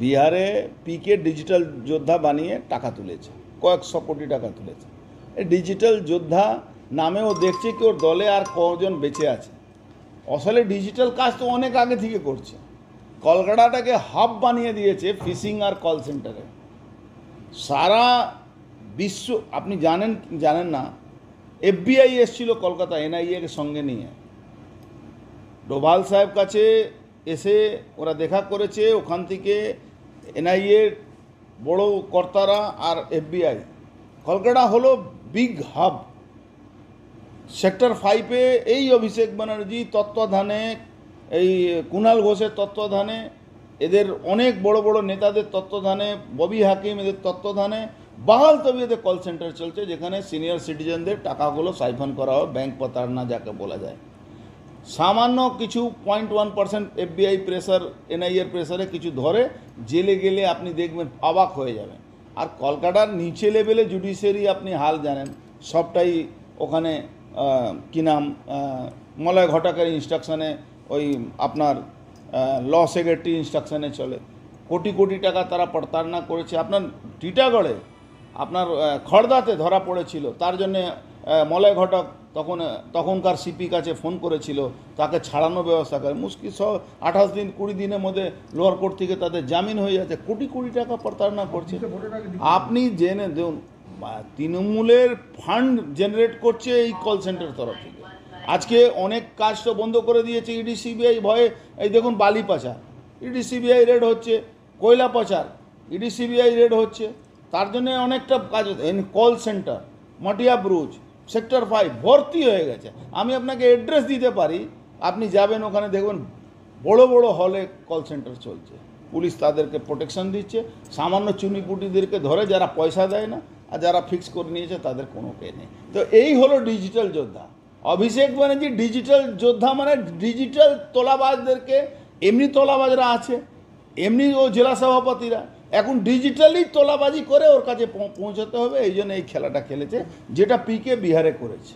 বিহারে পিকে ডিজিটাল যোদ্ধা বানিয়ে টাকা তুলেছে, কয়েকশো কোটি টাকা তুলেছে। এই ডিজিটাল যোদ্ধা নামেও দেখছে কি ওর দলে আর কজন বেঁচে আছে। আসলে ডিজিটাল কাজ তো অনেক আগে থেকে করছে। কলকাতাটাকে হাব বানিয়ে দিয়েছে ফিশিং আর কল সেন্টারে। সারা বিশ্ব, আপনি জানেন না, FBI এসেছিল কলকাতা NIA-কে সঙ্গে নিয়ে। ডোভাল সাহেব কাছে এসে ওরা দেখা করেছে। ওখান থেকে NIA বড় কর্তারা আর FBI। কলকাতা হলো বিগ হাব। সেক্টর 5-এ এই অভিষেক ব্যানার্জি তত্ত্বাবধানে, এই কুণাল ঘোষের তত্ত্বাবধানে, এদের অনেক বড় বড় নেতাদের তত্ত্বাবধানে, ববি হাকিম এদের তত্ত্বাবধানে বাহাল তবিয়তে কল সেন্টার চলছে, যেখানে সিনিয়র সিটিজেনদের টাকাগুলো সাইফন করা হয়, ব্যাংক প্রতারণা যাকে বলা যায়। সামান্য কিছু 0.1% FBI প্রেসার, NIA-র প্রেসারে কিছু ধরে, জেলে গেলে আপনি দেখবেন অবাক হয়ে যাবেন। আর কলকাতার নিচে লেভেলে জুডিশিয়ারি আপনি হাল জানেন, সবটাই ওখানে কী নাম, মলয় ঘটকের ইনস্ট্রাকশানে, ওই আপনার ল সেক্রেটারি ইনস্ট্রাকশানে চলে। কোটি কোটি টাকা তারা প্রতারণা করেছে। আপনার টিটাগড়ে, আপনার খড়দাতে ধরা পড়েছিল, তার জন্যে মলয় ঘটক তখনকার সিপি কাছে ফোন করেছিল, তাকে ছাড়ানোর ব্যবস্থা করে। মুশকিল 28 দিন 20 দিনের মধ্যে লোয়ার কোর্ট থেকে তাদের জামিন হয়ে যাচ্ছে। কোটি কোটি টাকা প্রতারণা করছে। আপনি জেনে দেখুন, তৃণমূলের ফান্ড জেনারেট করছে এই কল সেন্টার তরফ থেকে। আজকে অনেক কাজ তো বন্ধ করে দিয়েছে ED CBI ভয়ে। এই দেখুন বালি পাচার, ED CBI রেড হচ্ছে, কয়লা পাচার, ED CBI রেড হচ্ছে। তার জন্য অনেকটা কাজ হচ্ছে। Call centre Matia Brugge, sector 5 ভর্তি হয়ে গেছে। আমি আপনাকে অ্যাড্রেস দিতে পারি, আপনি যাবেন ওখানে দেখবেন বড় বড় হলে কল সেন্টার চলছে। পুলিশ তাদেরকে প্রোটেকশন দিচ্ছে। সামান্য চুনিপুটিদেরকে ধরে, যারা পয়সা দেয় না আর যারা ফিক্স করে নিয়েছে তাদের কোনো কে নেই। তো এই হলো ডিজিটাল যোদ্ধা। অভিষেক ব্যানার্জি ডিজিটাল যোদ্ধা, মানে ডিজিটাল তোলাবাজদেরকে, এমনি তোলাবাজরা আছে, এমনি ও জেলা সভাপতিরা, এখন ডিজিটালি তোলাবাজি করে ওর কাছে পৌঁছাতে হবে। এই জন্য এই খেলাটা খেলেছে, যেটা পিকে বিহারে করেছে।